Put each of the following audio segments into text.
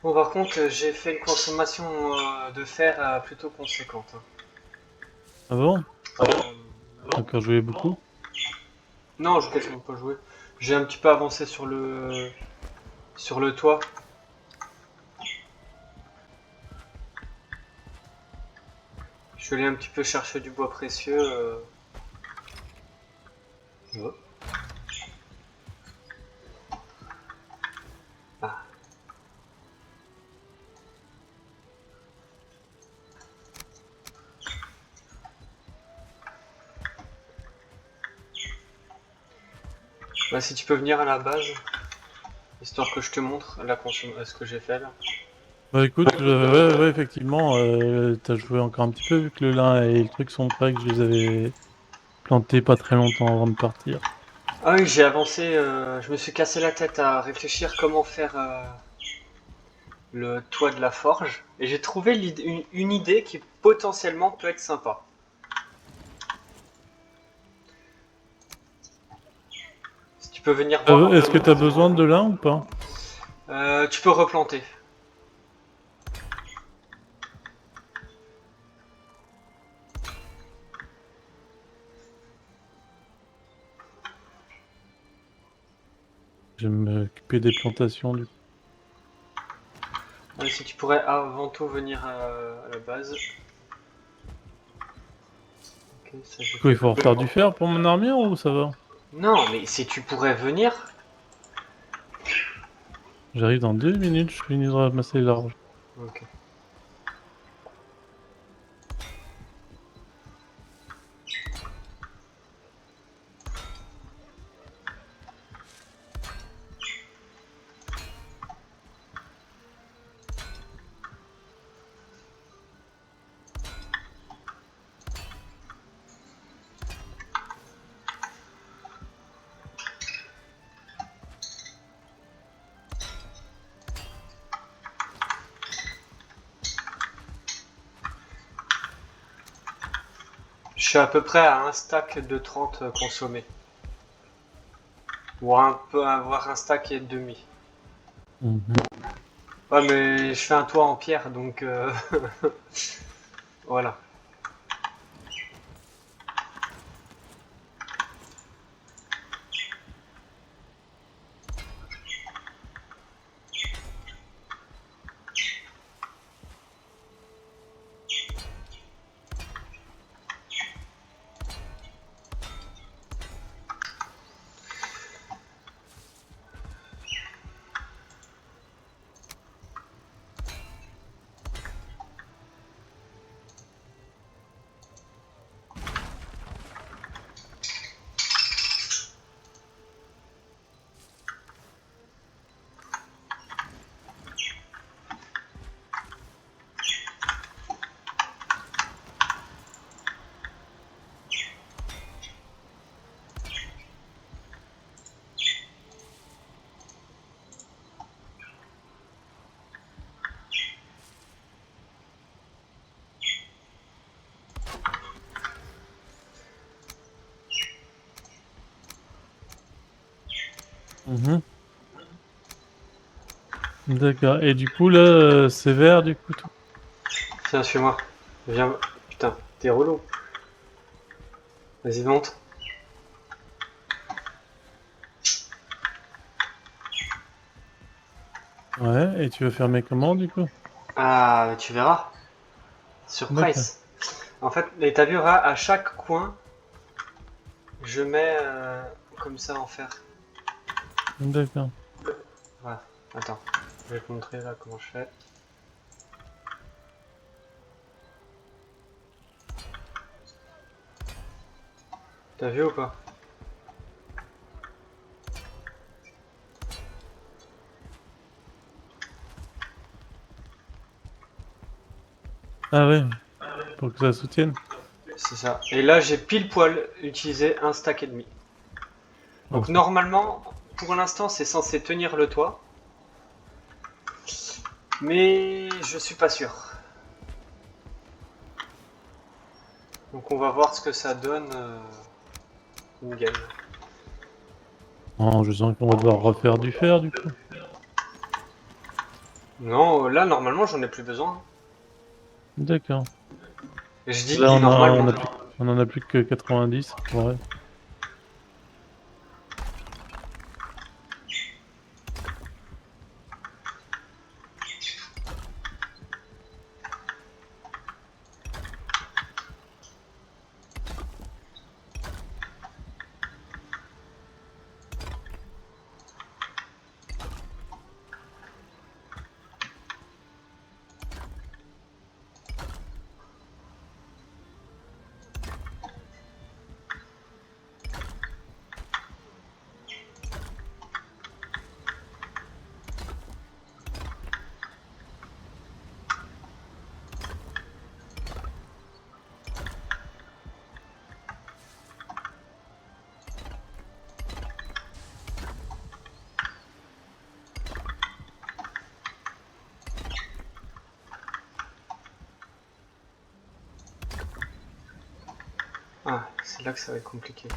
Bon, par contre, j'ai fait une consommation de fer plutôt conséquente, hein. Ah bon? Euh, T'as encore joué beaucoup? non, je quasiment pas joué. J'ai un petit peu avancé sur le toit. Je suis allé un petit peu chercher du bois précieux. Ouais. Ah. Bah, si tu peux venir à la base, histoire que je te montre ce que j'ai fait là. Bah écoute, ouais, effectivement, t'as joué encore un petit peu vu que le lin et le truc sont prêts, que je les avais plantés pas très longtemps avant de partir. Ah oui, j'ai avancé, je me suis cassé la tête à réfléchir comment faire le toit de la forge, et j'ai trouvé une idée qui potentiellement peut être sympa. Si tu peux venir voir un Est-ce que peu. t'as besoin de lin ou pas? Tu peux replanter. Je vais m'occuper des plantations du coup. Si tu pourrais avant tout venir à la base. Ok, ça j'ai Du coup, il fait. faut refaire du fer pour mon armure ou ça va? Non, mais si tu pourrais venir. J'arrive dans 2 minutes, je finis de ramasser l'argent. Ok. Je suis à peu près à un stack de 30 consommés. Ou un peu avoir un stack et demi. Mhm. Ouais, mais je fais un toit en pierre, donc voilà. Mhm. D'accord. Et du coup, là, c'est vert du coup tout. Tiens, suis-moi. Viens. Putain, t'es relou. Vas-y, monte. Ouais, et tu vas fermer comment du coup? Ah, tu verras. D'accord. Surprise. En fait, et t'as vu, à chaque coin, je mets comme ça en fer. D'accord. Voilà. Attends, je vais te montrer là comment je fais. T'as vu ou pas? Ah ouais, pour que ça soutienne. C'est ça. Et là, j'ai pile poil utilisé un stack et demi. Donc Ok. normalement, pour l'instant, c'est censé tenir le toit, mais je suis pas sûr. Donc on va voir ce que ça donne in game. Oh, je sens qu'on va devoir refaire du fer du coup. Non, là, normalement, j'en ai plus besoin. D'accord. Et je dis Là, normalement. on en a plus que 90. Ouais. Ah, c'est là que ça va être compliqué.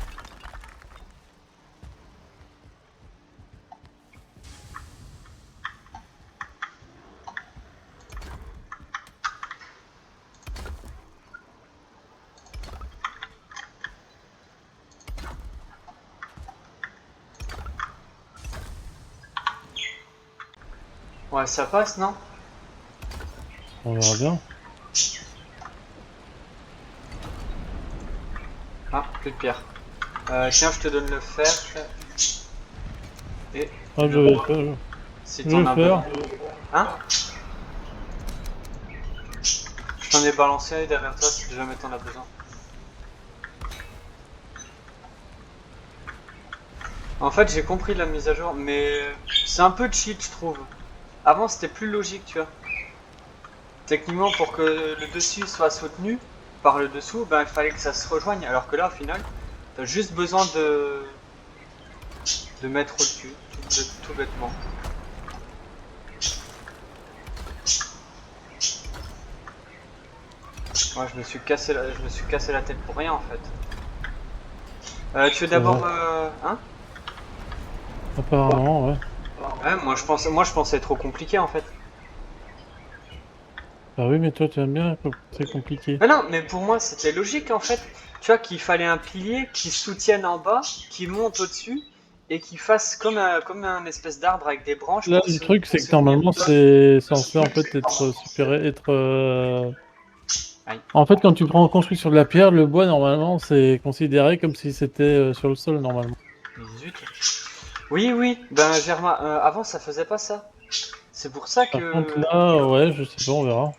Ouais, ça passe, non? On verra bien. Ah, plus de pierre. Tiens, je te donne le fer. Et Ah, je le vais le bois, faire. si Je vais t'en le as besoin. faire. Hein? Je t'en ai balancé un derrière toi si jamais t'en as besoin. En fait, j'ai compris la mise à jour, mais c'est un peu cheat, je trouve. Avant, c'était plus logique, tu vois. Techniquement, pour que le dessus soit soutenu par le dessous, ben, il fallait que ça se rejoigne. Alors que là, au final, t'as juste besoin de mettre au-dessus, tout bêtement. Moi, je me suis cassé la tête pour rien, en fait. Tu veux Ça va. d'abord, hein? Apparemment, ouais. Ouais, moi, je pensais trop compliqué, en fait. Bah oui, mais toi, tu aimes bien quand c'est compliqué. Mais non, mais pour moi, c'était logique, en fait. Tu vois qu'il fallait un pilier qui soutienne en bas, qui monte au-dessus, et qui fasse comme un espèce d'arbre avec des branches Là, le truc, pour c'est que soutenir. normalement, c'est censé en fait être être. Aïe. En fait, quand tu prends construit sur de la pierre, le bois, normalement, c'est considéré comme si c'était sur le sol, normalement. Mais zut. Oui, oui, ben Germain, avant ça faisait pas ça. C'est pour ça Par contre, que. là, ouais, je sais pas, on verra.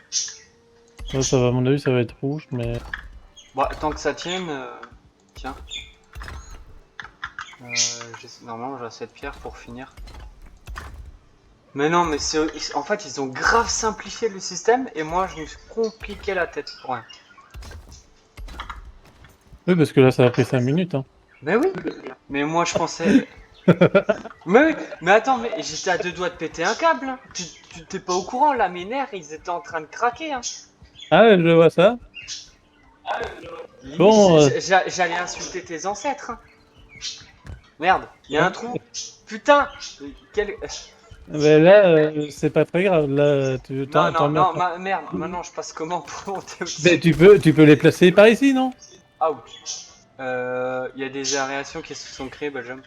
Là, ça va, à mon avis, ça va être rouge, mais. Bon, tant que ça tienne, tiens. Normalement, j'ai assez de pierres pour finir. Mais non, mais en fait, ils ont grave simplifié le système et moi, je me suis compliqué la tête pour rien. Oui, parce que là, ça a pris 5 minutes, hein. Mais oui, mais moi, je pensais. Mais oui, mais attends, mais j'étais à deux doigts de péter un câble, hein. Tu t'es pas au courant, là, mes nerfs, ils étaient en train de craquer, hein. Ah, je vois ça. Limite, Bon, j'allais insulter tes ancêtres, hein. Merde, il y a un ouais. trou. Putain, quel. Mais là, c'est pas très grave. Là, tu Non, non, mets. non, merde, maintenant je passe comment pour monter Mais au-dessus? tu peux les placer par ici, non? Ouch. Il y a des aérations qui se sont créées, Benjamin.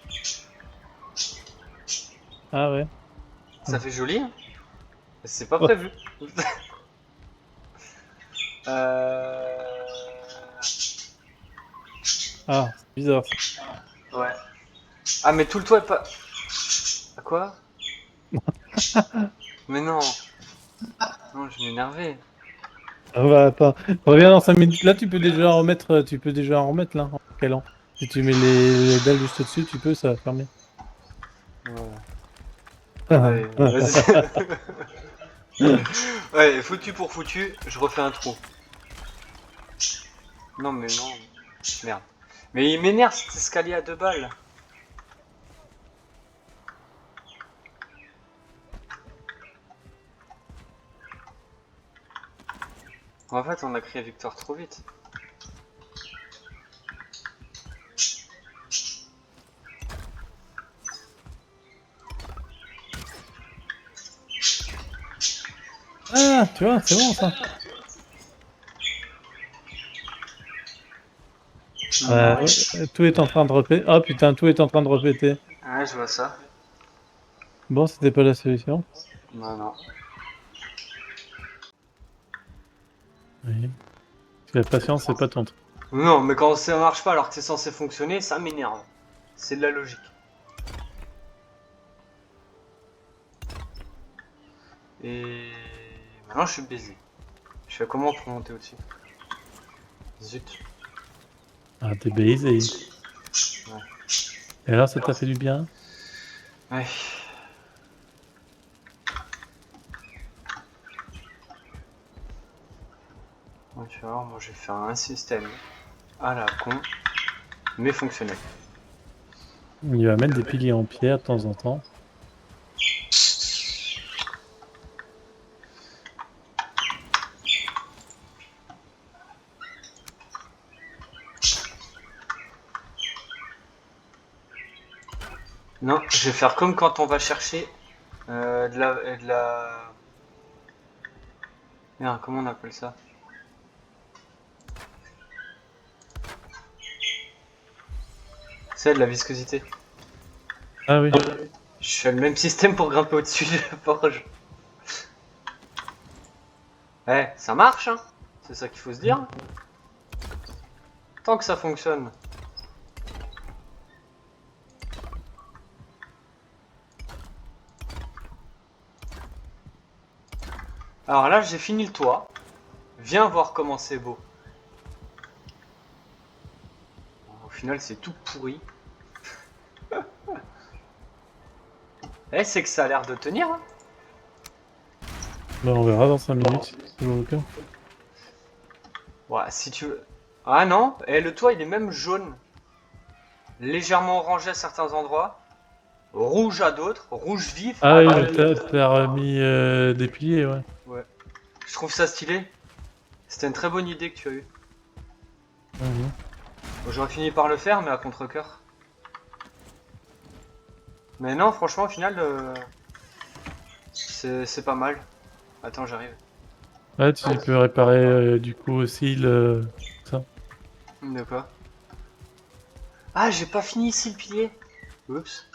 Ah ouais. Ça fait joli, hein? C'est pas Ouais. prévu. euh... Ah, c'est bizarre ça. Ouais. Ah, mais tout le toit est pas. À quoi? Mais non, non, je m'énervais. Ah bah attends, reviens dans 5 minutes. Là, tu peux déjà en remettre là, en calant. Si tu mets les dalles juste au-dessus, tu peux, ça va fermer. Ouais, ouais, vas-y. Ouais, foutu pour foutu, je refais un trou. Non, mais non. Merde. Mais il m'énerve cet escalier à deux balles. En fait, on a créé Victor trop vite. Ah, tu vois, c'est bon ça. Non. Tout est en train de répéter. Oh putain, tout est en train de répéter. Ouais, je vois ça. Bon, c'était pas la solution. Non, non. Oui. Parce que la patience, c'est pas ton truc. Non, mais quand ça marche pas alors que c'est censé fonctionner, ça m'énerve. C'est de la logique. Et maintenant je suis baisé. Je fais comment pour monter au-dessus? Zut. Ah, t'es baisé. Ouais. Et alors, ça t'a fait du bien? Ouais. Ouais, tu vois, moi je vais faire un système à la con, mais fonctionnel. Il va mettre des piliers en pierre de temps en temps. Non, je vais faire comme quand on va chercher de la... Merde, comment on appelle ça? C'est de la viscosité. Ah oui. Je fais le même système pour grimper au-dessus de la forge. Eh, ça marche, hein? C'est ça qu'il faut se dire. Tant que ça fonctionne. Alors là, j'ai fini le toit. Viens voir comment c'est beau. Au final, c'est tout pourri. Eh, c'est que ça a l'air de tenir, hein? Bah, on verra dans 5 minutes si c'est toujours le cas. Ouais, si tu veux. Ah non, et le toit, il est même jaune. Légèrement orangé à certains endroits. Rouge à d'autres. Rouge vif Ah à oui, d'autres. t'as remis des piliers, ouais. Ouais. Je trouve ça stylé. C'était une très bonne idée que tu as eue. Mhm. Bon, j'aurais fini par le faire, mais à contre-cœur. Mais non, franchement, au final, c'est pas mal. Attends, j'arrive. Ouais, tu peux réparer du coup aussi le... ça. De quoi? Ah, j'ai pas fini ici le pilier. Oups.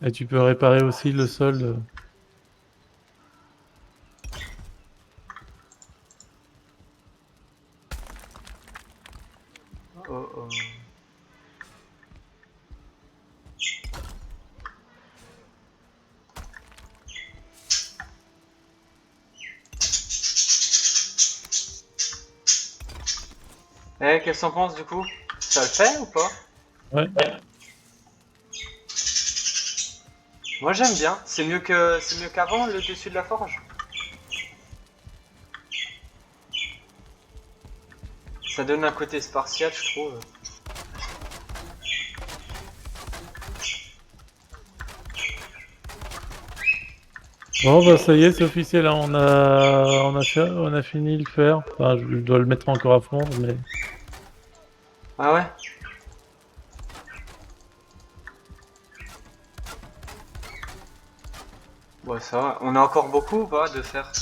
Et tu peux réparer aussi le sol. Oh, oh. Eh, qu'est-ce que t'en penses du coup? Ça le fait ou pas? Ouais. Moi j'aime bien. C'est mieux qu'avant le dessus de la forge. Ça donne un côté spartiate, je trouve. Bon, bah ça y est, c'est officiel, hein, on a fini de le faire. Enfin, je dois le mettre encore à fond, mais... Ah ouais? Ouais, ça va. On a encore beaucoup ou pas de faire?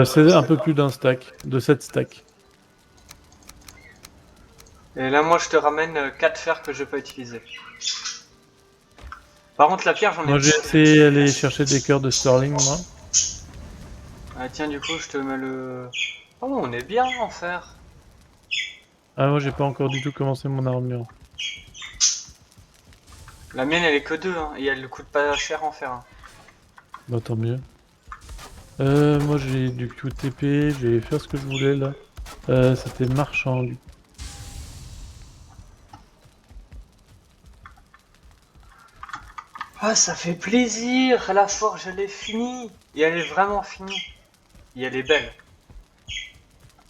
C'est un peu plus d'un stack, de 7 stacks. Et là, moi je te ramène 4 fers que je peux utiliser. Par contre, la pierre, j'en ai Moi, j'ai plus. essayé d'aller chercher des cœurs de Sterling, moi. Ah, tiens, du coup, je te mets le. Oh, on est bien en fer. Ah, moi, j'ai pas encore du tout commencé mon armure. La mienne, elle est que 2, hein, et elle ne coûte pas cher en fer, hein. Bah, tant mieux. Moi, j'ai du QTP, j'ai fait ce que je voulais, là. C'était marchand, du coup. Ah, ça fait plaisir. La forge, elle est finie. Et elle est vraiment finie. Et elle est belle.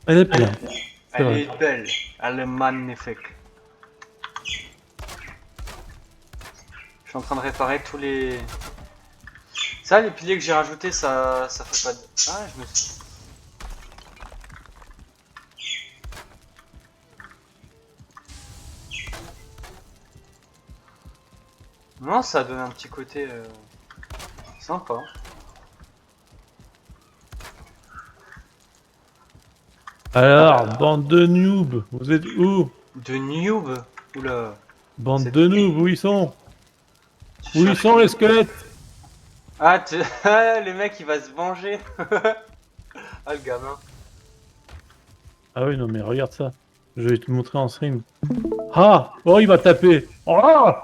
Elle est bien, c'est Elle vrai. est belle. Elle est magnifique. Je suis en train de réparer tous les... Ça, les piliers que j'ai rajoutés, ça fait pas de... Ah, je me suis... Non, ça donne un petit côté sympa. Alors, bande de noobs, vous êtes où? De noob. Oula. Bande C'est- de noobs, où ils sont? Tu Où ils cherches sont qui? les squelettes? Ah, ah, le mec il va se venger. Ah, le gamin. Ah oui, non mais regarde ça. Je vais te montrer en stream. Ah! Oh, il va taper! Ah!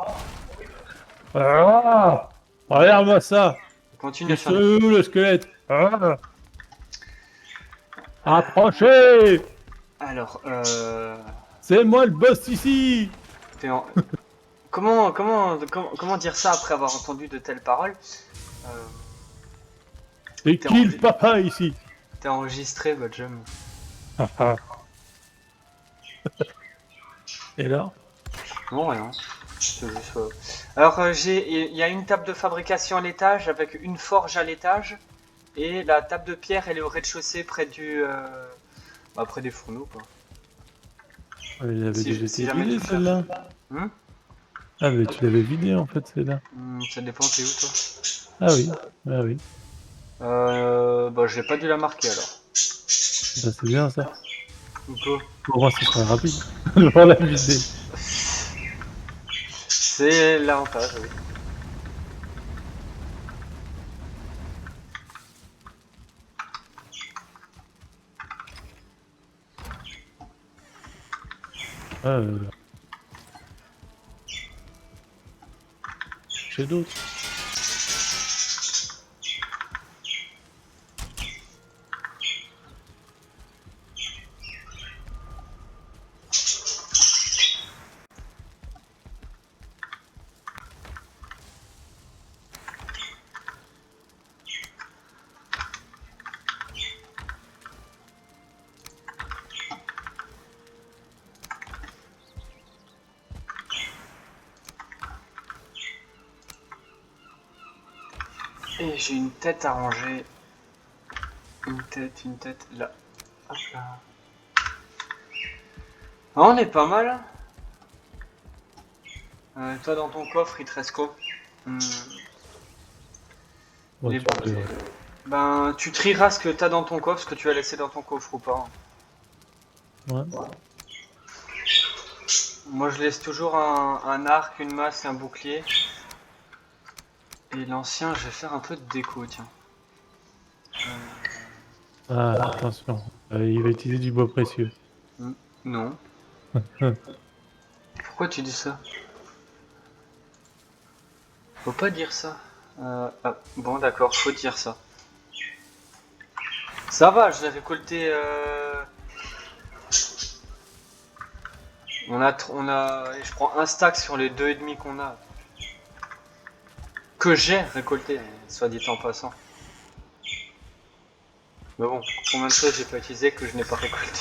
Ah! Regarde-moi ça! Continue à Ils faire sont des... où le squelette? Ah! Approchez! Alors, C'est moi le boss ici! t'es en- comment dire ça après avoir entendu de telles paroles? Euh, C'est t'es qui le enregi- papa ici? t'es enregistré, Bodjum. Ah, ah. Et là? Non, rien. C'est juste, alors, il y a une table de fabrication à l'étage avec une forge à l'étage. Et la table de pierre, elle est au rez-de-chaussée près près des fourneaux, quoi. Elle avait déjà Si été jamais tu vidée le cherches. celle-là. Hmm. Ah mais tu l'avais vidée en fait celle-là. Ça dépend, t'es où, toi? Ah oui, ah oui. Bah, j'ai pas dû la marquer alors. Bah, c'est bien ça. Ou quoi? Pour moi ce sera rapide. De voir la vider. C'est l'avantage, oui. Ah, chez d'autres. Et j'ai une tête à ranger. Une tête, là. Hop là. Ah, on est pas mal. Toi, dans ton coffre, il te reste quoi? Hmm, les Voiture de... bouteilles. Ben, tu trieras ce que t'as dans ton coffre, ce que tu as laissé dans ton coffre ou pas. Ouais. Moi, je laisse toujours un arc, une masse et un bouclier. Et l'ancien, je vais faire un peu de déco, tiens. Ah, attention. Il va utiliser du bois précieux. Non. Pourquoi tu dis ça? Faut pas dire ça. Ah, bon, d'accord, faut dire ça. Ça va, je l'ai récolté. Je prends un stack sur les deux et demi qu'on a. Que j'ai récolté, soit dit en passant. Mais bon, combien de choses j'ai pas utilisé que je n'ai pas récolté.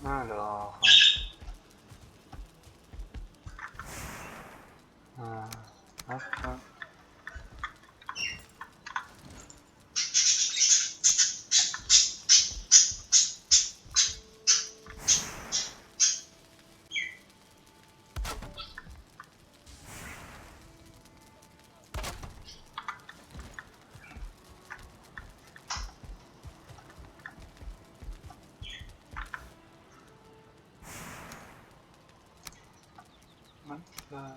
Alors. Hop. Là.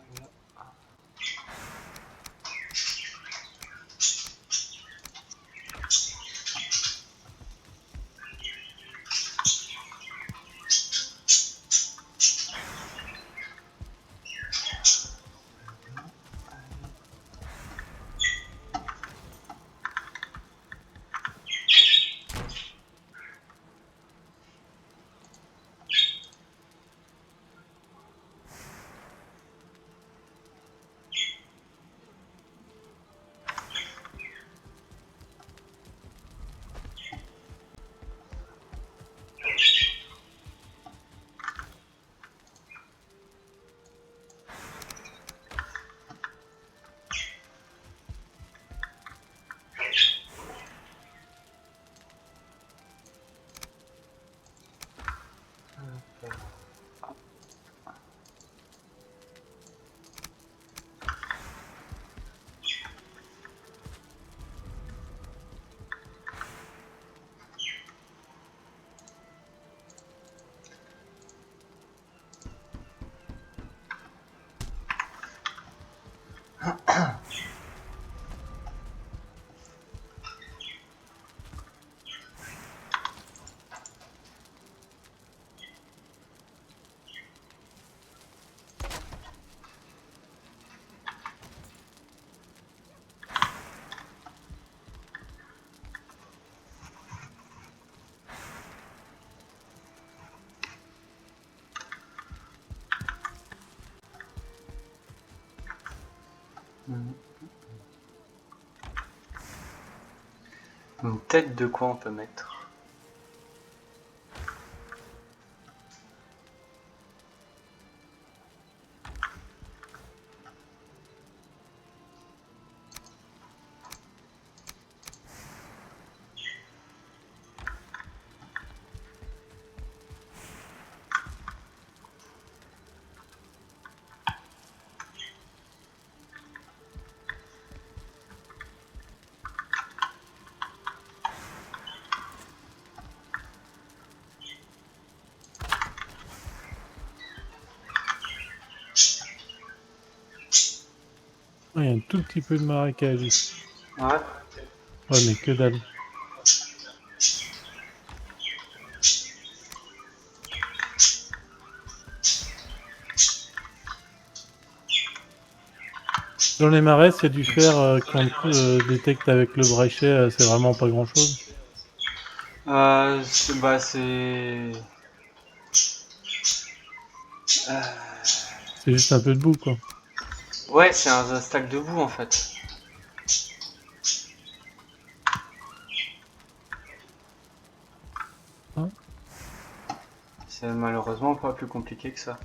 Mhm. Une tête de quoi on peut mettre? Il y a un tout petit peu de marécage ici. Ouais. Ouais, mais que dalle. Dans les marais, c'est du fer qu'on détecte avec le brachet, c'est vraiment pas grand-chose. Bah c'est... C'est juste un peu de boue, quoi. Ouais, c'est un stack de boue en fait. Hein. C'est malheureusement pas plus compliqué que ça.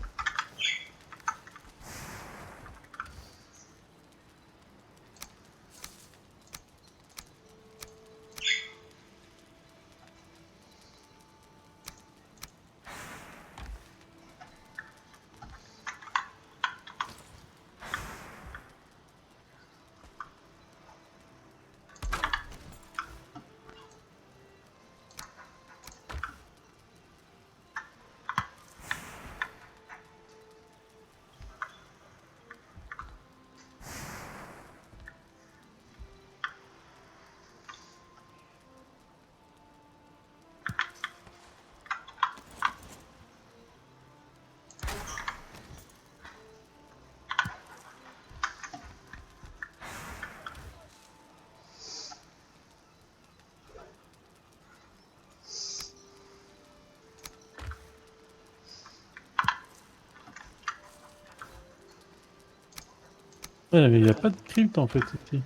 Ouais, mais il n'y a pas de crypte en fait ici.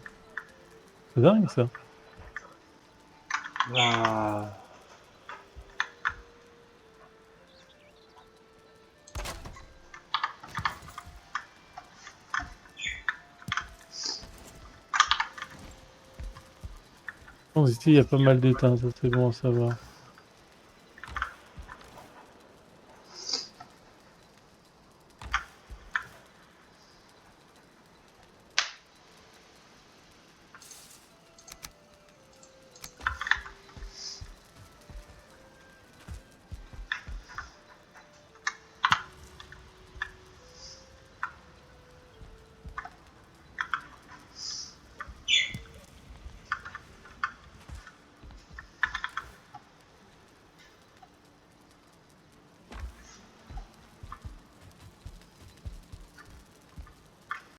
C'est dingue ça. Bah... Bon, ici, il y a pas mal d'étain, ça c'est bon à savoir.